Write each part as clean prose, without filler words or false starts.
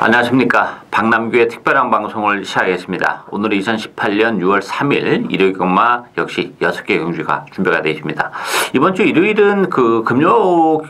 안녕하십니까. 박남규의 특별한 방송을 시작하겠습니다. 오늘은 2018년 6월 3일 일요일경마 역시 6개 경주가 준비가 되어 있습니다. 이번 주 일요일은 금요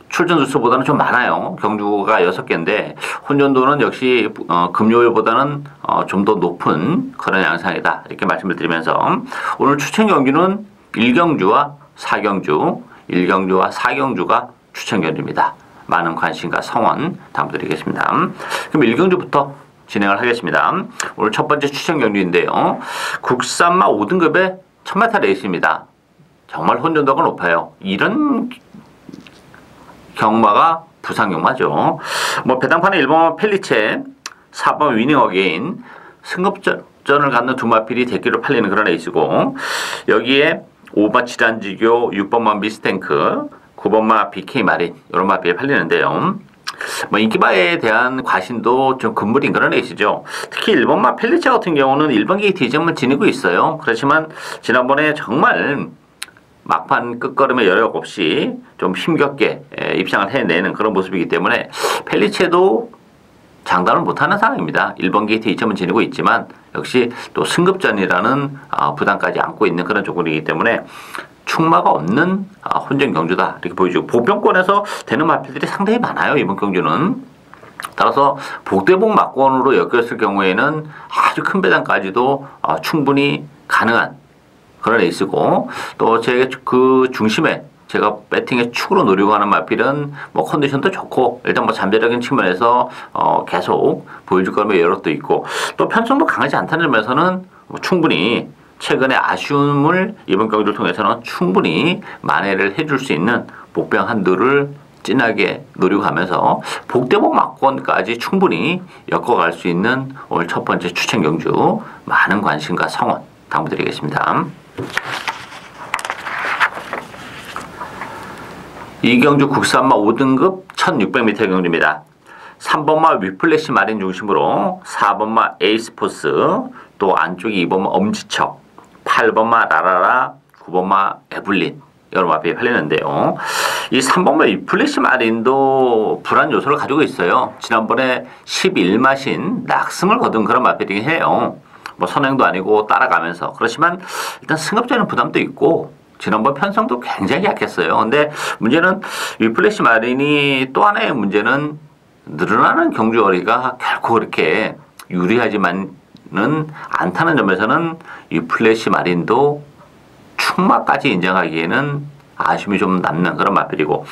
출전 주수보다는 좀 많아요. 경주가 6개인데 혼전도는 역시 금요일보다는 좀 더 높은 그런 양상이다. 이렇게 말씀을 드리면서 오늘 추천 경주는 1경주와 4경주, 1경주와 4경주가 추천 경주입니다. 많은 관심과 성원 당부드리겠습니다. 그럼 1경주부터 진행을 하겠습니다. 오늘 첫 번째 추천 경주인데요. 국산마 5등급의 1000m 레이스입니다. 정말 혼전도가 높아요. 이런 경마가 부산 경마죠. 배당판에 1번 펠리체, 4번 위닝 어게인, 승급전을 갖는 두 마필이 대기로 팔리는 그런 레이스고, 여기에 5번 지란지교, 6번만 미스탱크, 9번마 BK 마린 이런 마필이 팔리는데요. 인기마에 대한 과신도 좀 금물인 그런 레이스죠. 특히 1번마 펠리체 같은 경우는 1번 게이트 이점을 지니고 있어요. 그렇지만 지난번에 정말 막판 끝걸음에 여력 없이 좀 힘겹게 입상을 해내는 그런 모습이기 때문에 펠리체도 장담을 못하는 상황입니다. 1번 게이트 2점은 지니고 있지만 역시 또 승급전이라는 부담까지 안고 있는 그런 조건이기 때문에 충마가 없는 혼전 경주다 이렇게 보여주고, 보병권에서 되는 마필들이 상당히 많아요. 이번 경주는. 따라서 복대복 막권으로 엮였을 경우에는 아주 큰 배당까지도 충분히 가능한 그런 레이스고, 또 제 그 중심에 제가 배팅의 축으로 노리고 하는 마필은 컨디션도 좋고 일단 잠재적인 측면에서 계속 보여줄 거라면 여력도 있고, 또 편성도 강하지 않다는 점에서는 충분히 최근에 아쉬움을 이번 경주를 통해서는 충분히 만회를 해줄 수 있는 복병 한두를 진하게 노리고 가면서 복대복 막권까지 충분히 엮어갈 수 있는 오늘 첫 번째 추천 경주, 많은 관심과 성원 당부드리겠습니다. 이 경주 국산마 5등급 1600m 경주입니다. 3번마 위플래시 마린 중심으로 4번마 에이스포스, 또 안쪽에 2번마 엄지척, 8번마 라라라, 9번마 에블린 여러 마필이 팔리는데요. 이 3번마 위플래시 마린도 불안 요소를 가지고 있어요. 지난번에 11마신 낙승을 거둔 그런 마필이긴 해요. 선행도 아니고 따라가면서. 그렇지만 일단 승급자는 부담도 있고 지난번 편성도 굉장히 약했어요. 근데 문제는 위플래시 마린이 또 하나의 문제는 늘어나는 경주거리가 결코 그렇게 유리하지만은 않다는 점에서는 위플래시 마린도 충마까지 인정하기에는 아쉬움이 좀 남는 그런 마필이고,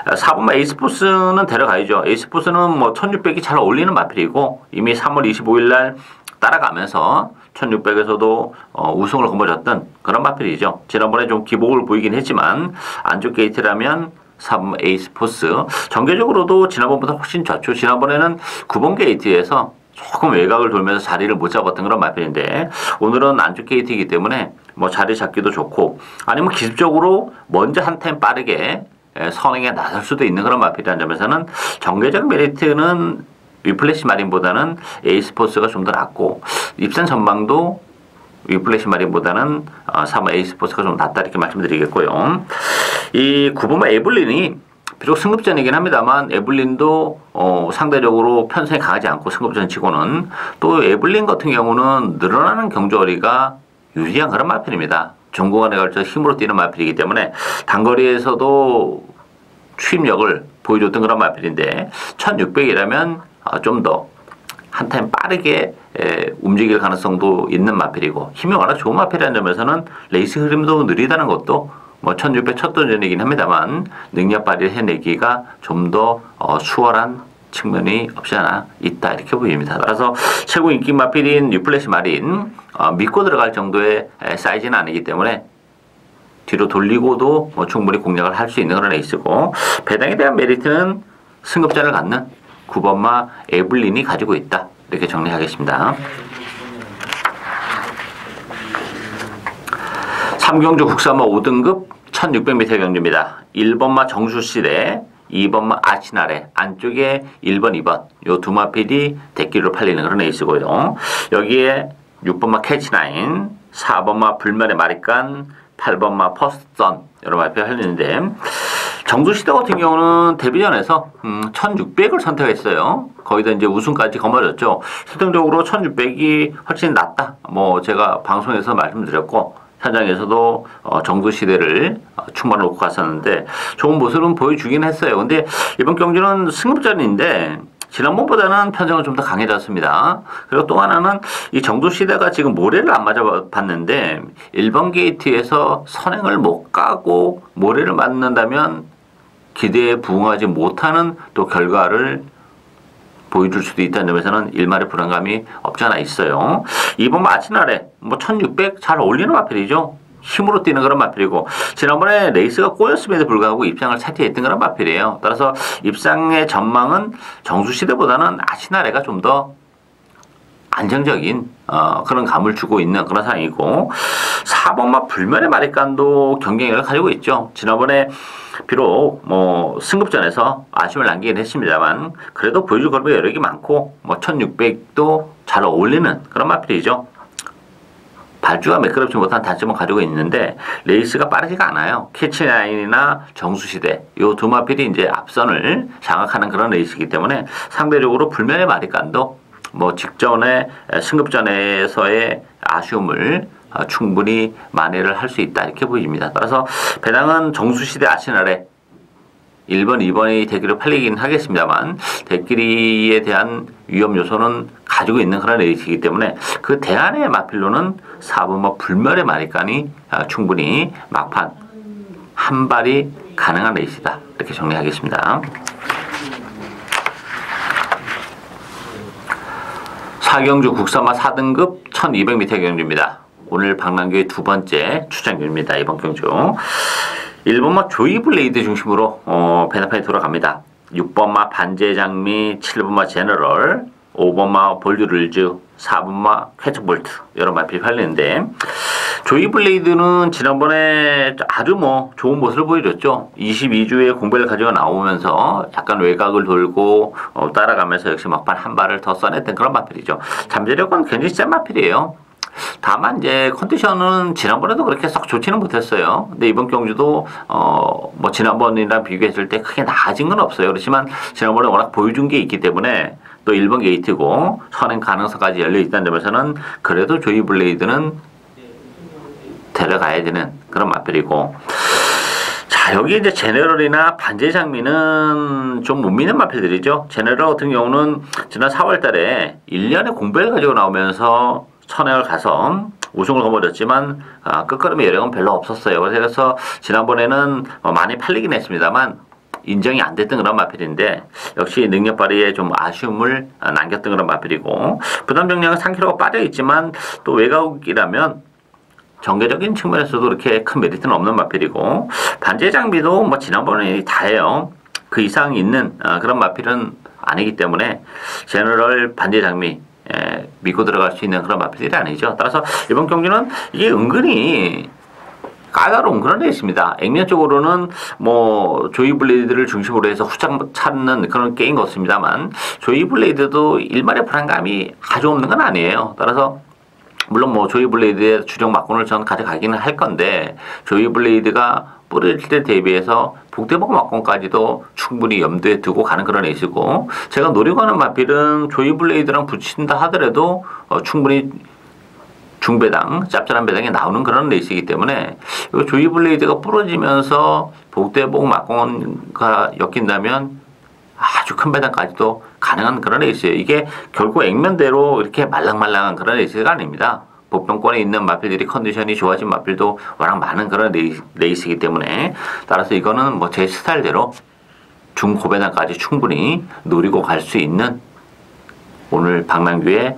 4번마 에이스포스는 데려가야죠. 에이스포스는 1600이 잘 어울리는 마필이고 이미 3월 25일 날 따라가면서 1600에서도 우승을 거머쥐었던 그런 마필이죠. 지난번에 좀 기복을 보이긴 했지만 안쪽 게이트라면 3번 에이스포스 전개적으로도 지난번보다 훨씬 좋죠. 지난번에는 9번 게이트에서 조금 외곽을 돌면서 자리를 못 잡았던 그런 마필인데 오늘은 안쪽 게이트이기 때문에 자리 잡기도 좋고, 아니면 기습적으로 먼저 한 타임 빠르게 선행에 나설 수도 있는 그런 마필이라는 점에서는 전개적 메리트는 위플래시 마린보다는 에이스포스가 좀 더 낫고, 입산 전망도 위플래시 마린보다는 3번 에이스포스가 좀 낫다 이렇게 말씀드리겠고요. 이 9번마 에블린이 비록 승급전이긴 합니다만 에블린도 상대적으로 편성이 강하지 않고 승급전 치고는, 또 에블린 같은 경우는 늘어나는 경주거리가 유리한 그런 마필입니다. 전구간에 걸쳐 힘으로 뛰는 마필이기 때문에 단거리에서도 추임력을 보여줬던 그런 마필인데 1600이라면 좀 더 한 타임 빠르게 움직일 가능성도 있는 마필이고, 힘이 워낙 좋은 마필이라는 점에서는 레이스 흐름도 느리다는 것도 1600 첫 도전이긴 합니다만 능력 발휘를 해내기가 좀 더 수월한 측면이 없지 않아 있다 이렇게 보입니다. 따라서 최고 인기 마필인 위플래시 마린 믿고 들어갈 정도의 사이즈는 아니기 때문에 뒤로 돌리고도 충분히 공략을 할 수 있는 그런 레이스고, 배당에 대한 메리트는 승급전을 갖는 9번마 에블린이 가지고 있다 이렇게 정리하겠습니다. 3경주 국산마 5등급 1600m 경주입니다. 1번마 정수시대, 2번마 아치나레, 안쪽에 1번, 2번 요 두 마필이 대기로 팔리는 그런 레이스고요. 여기에 6번마 캐치나인, 4번마 불면의 마리깐, 8번마 퍼스트선 여러 마필이 팔리는데, 정수시대 같은 경우는 데뷔전에서 1600을 선택했어요. 거기다 이제 우승까지 거머쥐었죠. 실질적으로 1600이 훨씬 낫다. 뭐 제가 방송에서 말씀드렸고 현장에서도 정수시대를 충분히 놓고 갔었는데 좋은 모습은 보여주긴 했어요. 근데 이번 경기는 승급전인데 지난번보다는 편성은 좀 더 강해졌습니다. 그리고 또 하나는 이 정수시대가 지금 모래를 안 맞아봤는데 1번 게이트에서 선행을 못 가고 모래를 맞는다면 기대에 부응하지 못하는 또 결과를 보여줄 수도 있다는 점에서는 일말의 불안감이 없지 않아 있어요. 이번 마지날에 뭐 1600 잘 어울리는 마필이죠. 힘으로 뛰는 그런 마필이고 지난번에 레이스가 꼬였음에도 불구하고 입상을 차지했던 그런 마필이에요. 따라서 입상의 전망은 정수시대보다는 아시나레가 좀 더 안정적인 그런 감을 주고 있는 그런 상황이고 4번마 불면의 마리칸도 경쟁력을 가지고 있죠. 지난번에 비록 뭐 승급전에서 아쉬움을 남기긴 했습니다만 그래도 보여줄 걸음이 여러 개 많고 뭐 1600도 잘 어울리는 그런 마필이죠. 발주가 매끄럽지 못한 단점을 가지고 있는데 레이스가 빠르지가 않아요. 캐치라인이나 정수시대 요 두 마필이 이제 앞선을 장악하는 그런 레이스이기 때문에 상대적으로 불면의 마리칸도 뭐 직전에 승급전에서의 아쉬움을 충분히 만회를 할 수 있다 이렇게 보입니다. 따라서 배당은 정수시대 아시날에 1번, 2번이 대기로 팔리긴 하겠습니다만 대끼리에 대한 위험 요소는 가지고 있는 그런 레이스이기 때문에 그 대안의 마필로는 4번마 불멸의 마리칸이 충분히 막판 한 발이 가능한 레이스다 이렇게 정리하겠습니다. 4경주 국산마 4등급 1200m 경주입니다. 오늘 박남규의 두 번째 출전입니다. 이번 경주 1번마 조이블레이드 중심으로 배너판이 돌아갑니다. 6번마 반제장미, 7번마 제너럴, 5번마 볼드룰즈, 4번마 캐처볼트 여러 마필이 팔리는데 조이블레이드는 지난번에 아주 뭐 좋은 모습을 보여줬죠. 22주에 공배를 가지고 나오면서 약간 외곽을 돌고 따라가면서 역시 막판 한 발을 더 써냈던 그런 마필이죠. 잠재력은 굉장히 센 마필이에요. 다만 이제 컨디션은 지난번에도 그렇게 썩 좋지는 못했어요. 근데 이번 경주도 뭐 지난번이랑 비교했을 때 크게 나아진 건 없어요. 그렇지만 지난번에 워낙 보여준 게 있기 때문에 또 1번 게이트고 선행 가능성까지 열려 있다는 점에서는 그래도 조이 블레이드는 데려가야 되는 그런 마필이고 자 여기 이제 제네럴이나 반제 장미는 좀 못 믿는 마필들이죠. 제네럴 같은 경우는 지난 4월 달에 1년의 공배를 가지고 나오면서 선행을 가서 우승을 거머쥐었지만 끝걸음의 여력은 별로 없었어요. 그래서 지난번에는 많이 팔리긴 했습니다만 인정이 안 됐던 그런 마필인데 역시 능력 발휘에 좀 아쉬움을 남겼던 그런 마필이고 부담 정량은 3kg가 빠져 있지만 또 외곽이라면 정계적인 측면에서도 그렇게 큰 메리트는 없는 마필이고 반제 장비도 뭐 지난번에 다예요. 그 이상 있는 그런 마필은 아니기 때문에 제너럴 반제 장비 믿고 들어갈 수 있는 그런 마필들이 아니죠. 따라서 이번 경기는 이게 은근히 까다로운 그런 레이스입니다. 액면적으로는 뭐 조이 블레이드를 중심으로 해서 후장 찾는 그런 게임 같습니다만 조이 블레이드도 일말의 불안감이 아주 없는 건 아니에요. 따라서 물론 뭐 조이 블레이드의 주력 막군을 저는 가져가기는 할 건데 조이 블레이드가 뿌릴 때 대비해서 복대복 막군까지도 충분히 염두에 두고 가는 그런 레이스고 제가 노리고 하는 마필은 조이 블레이드랑 붙인다 하더라도 충분히 중배당, 짭짤한 배당이 나오는 그런 레이스이기 때문에 이 조이 블레이드가 부러지면서 복대복 막군가 엮인다면 아주 큰 배당까지도 가능한 그런 레이스예요. 이게 결국 액면대로 이렇게 말랑말랑한 그런 레이스가 아닙니다. 복병권에 있는 마필들이 컨디션이 좋아진 마필도 워낙 많은 그런 레이스이기 때문에 따라서 이거는 뭐 제 스타일대로 중고배당까지 충분히 노리고 갈 수 있는 오늘 박남규의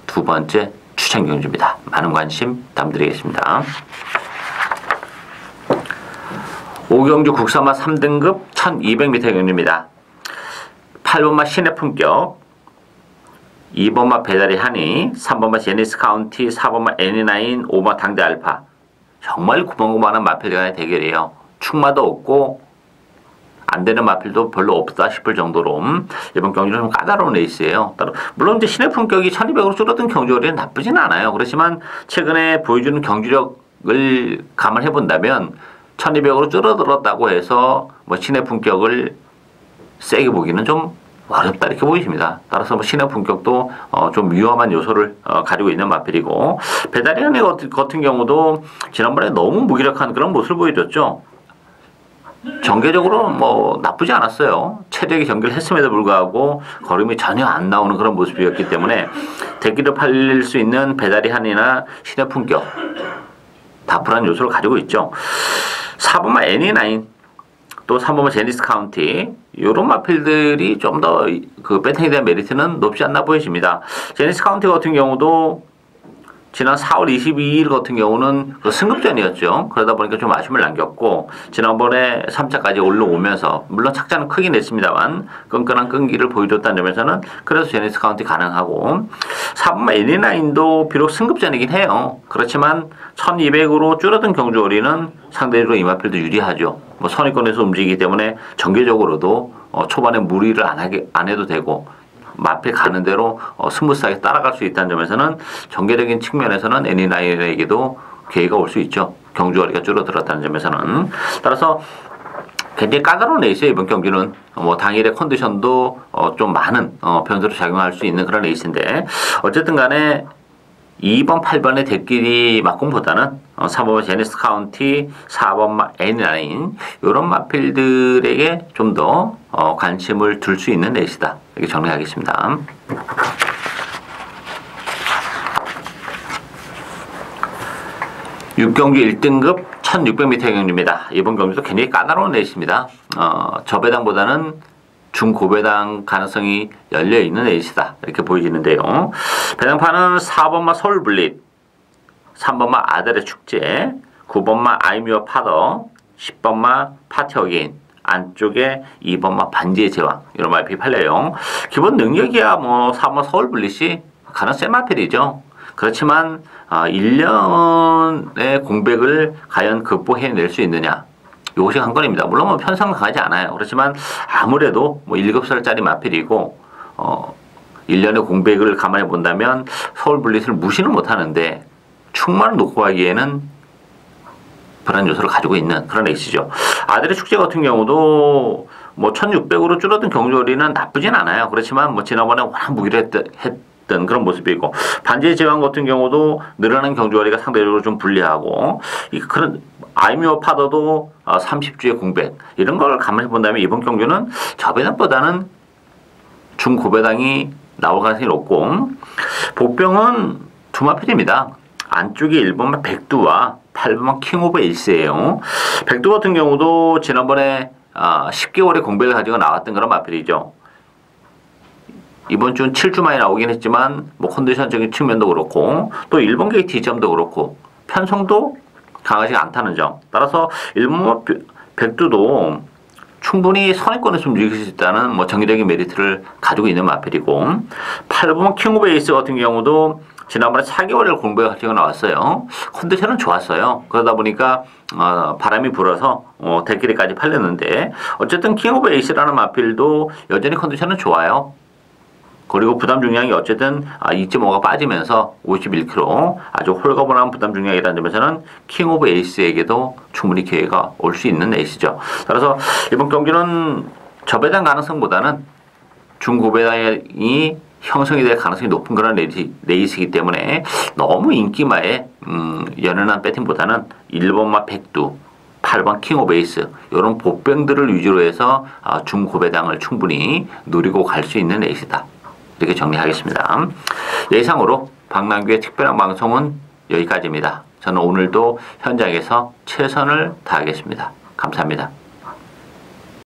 두 번째 추천 경주입니다. 많은 관심 부탁드리겠습니다. 5경주 국산마 3등급 1200m 경주입니다. 8번마 신의 품격, 2번마 배달의 한이, 3번마 제니스 카운티, 4번마 애니나인, 5번마 당대 알파. 정말 구멍구멍한 마필 간의 대결이에요. 충마도 없고 안 되는 마필도 별로 없다 싶을 정도로 이번 경기는 좀 까다로운 레이스예요. 물론 이제 신의 품격이 1200으로 줄어든 경주거리는 나쁘진 않아요. 그렇지만 최근에 보여주는 경주력을 감안해 본다면 1200으로 줄어들었다고 해서 뭐 신의 품격을 세게 보기는 좀 어렵다 이렇게 보이십니다. 따라서 뭐 신의 품격도 좀 위험한 요소를 가지고 있는 마필이고, 배다리안의 같은 경우도 지난번에 너무 무기력한 그런 모습을 보여줬죠. 전개적으로 뭐 나쁘지 않았어요. 체력이 경기를 했음에도 불구하고 걸음이 전혀 안 나오는 그런 모습이었기 때문에 대기를 팔릴 수 있는 배다리안이나 신의 품격 다 불안 요소를 가지고 있죠. 4번마 애니나인, 또 3번마 제니스 카운티, 이런 마필들이 좀 더 그 배팅에 대한 메리트는 높지 않나 보여집니다. 제니스 카운티 같은 경우도 지난 4월 22일 같은 경우는 그 승급전이었죠. 그러다 보니까 좀 아쉬움을 남겼고, 지난번에 3차까지 올라오면서 물론 착자는 크긴 했습니다만 끈끈한 끈기를 보여줬다는 점에서는 그래서 제니스 카운티 가능하고, 4번마 애니나인도 비록 승급전이긴 해요. 그렇지만 1200으로 줄어든 경주거리는 상대적으로 이 마필도 유리하죠. 뭐 선의권에서 움직이기 때문에 정계적으로도 초반에 무리를 안 해도 되고, 마필 가는 대로 스무스하게 따라갈 수 있다는 점에서는 정계적인 측면에서는 애니나인에게도 기회가 올 수 있죠. 경주거리가 줄어들었다는 점에서는. 따라서 굉장히 까다로운 레이스예요. 이번 경기는 뭐 당일의 컨디션도 좀 많은 변수로 작용할 수 있는 그런 레이스인데, 어쨌든 간에 2번, 8번의 대끼리 막공보다는 3번 제니스 카운티, 4번마 애니나인, 이런 마필들에게 좀 더 관심을 둘 수 있는 레이스다 이렇게 정리하겠습니다. (6경기) 1등급 1600m 경주입니다. 이번 경주도 굉장히 까다로운 레이스입니다. 저배당보다는 중고배당 가능성이 열려있는 레이스다 이렇게 보여지는데요. 배당판은 4번마 서울블릿, 3번마 아들의 축제, 9번마 아이미어 파더, 10번마 파티 어게인, 안쪽에 2번마 반지의 제왕, 이런 마필이 팔려요. 기본 능력이야 뭐 4번마 서울블릿이 가장 센 마필이죠. 그렇지만 1년의 공백을 과연 극복해낼 수 있느냐, 이것이 관건입니다. 물론 뭐 편성 강하지 않아요. 그렇지만 아무래도 뭐 7살짜리 마필이고 1년의 공백을 가만히 본다면 서울블릿을 무시는 못하는데 충만을 놓고 가기에는 불안 요소를 가지고 있는 그런 레이스죠. 아들의 축제 같은 경우도 뭐 1600으로 줄어든 경주거리는 나쁘진 않아요. 그렇지만 뭐 지난번에 워낙 무기력했던 그런 모습이고, 반지의 제왕 같은 경우도 늘어난 경주거리가 상대적으로 좀 불리하고, 그런 아이미어 파더도 30주의 공백, 이런 걸 가만히 본다면 이번 경주는 저배당보다는 중고배당이 나올 가능성이 높고, 복병은 두 마필입니다. 안쪽에 1번만 백두와 8번만 킹 오브 에이스예요. 백두 같은 경우도 지난번에 10개월의 공백을 가지고 나왔던 그런 마필이죠. 이번 주는 7주 만에 나오긴 했지만 뭐 컨디션적인 측면도 그렇고, 또 일본 게이트 점도 그렇고 편성도 강하지 않다는 점. 따라서 일본 백두도 충분히 선행권에서 움직일 수 있다는 뭐 정기적인 메리트를 가지고 있는 마필이고, 8번 킹 오브 에이스 같은 경우도 지난번에 4개월을 공백을 가지고 나왔어요. 컨디션은 좋았어요. 그러다 보니까 바람이 불어서 대끼리까지 팔렸는데, 어쨌든 킹 오브 에이스라는 마필도 여전히 컨디션은 좋아요. 그리고 부담 중량이 어쨌든 2.5가 빠지면서 51kg, 아주 홀가분한 부담 중량이라는 점에서는 킹 오브 에이스에게도 충분히 기회가 올 수 있는 에이스죠. 따라서 이번 경기는 저배당 가능성보다는 중고배당이 형성이 될 가능성이 높은 그런 레이스이기 때문에 너무 인기마에 연연한 배팅보다는 1번마 백두, 8번 킹 오브 에이스, 이런 복병들을 위주로 해서 중고배당을 충분히 노리고 갈 수 있는 레이스다 이렇게 정리하겠습니다. 예상으로 박남규의 특별한 방송은 여기까지입니다. 저는 오늘도 현장에서 최선을 다하겠습니다. 감사합니다.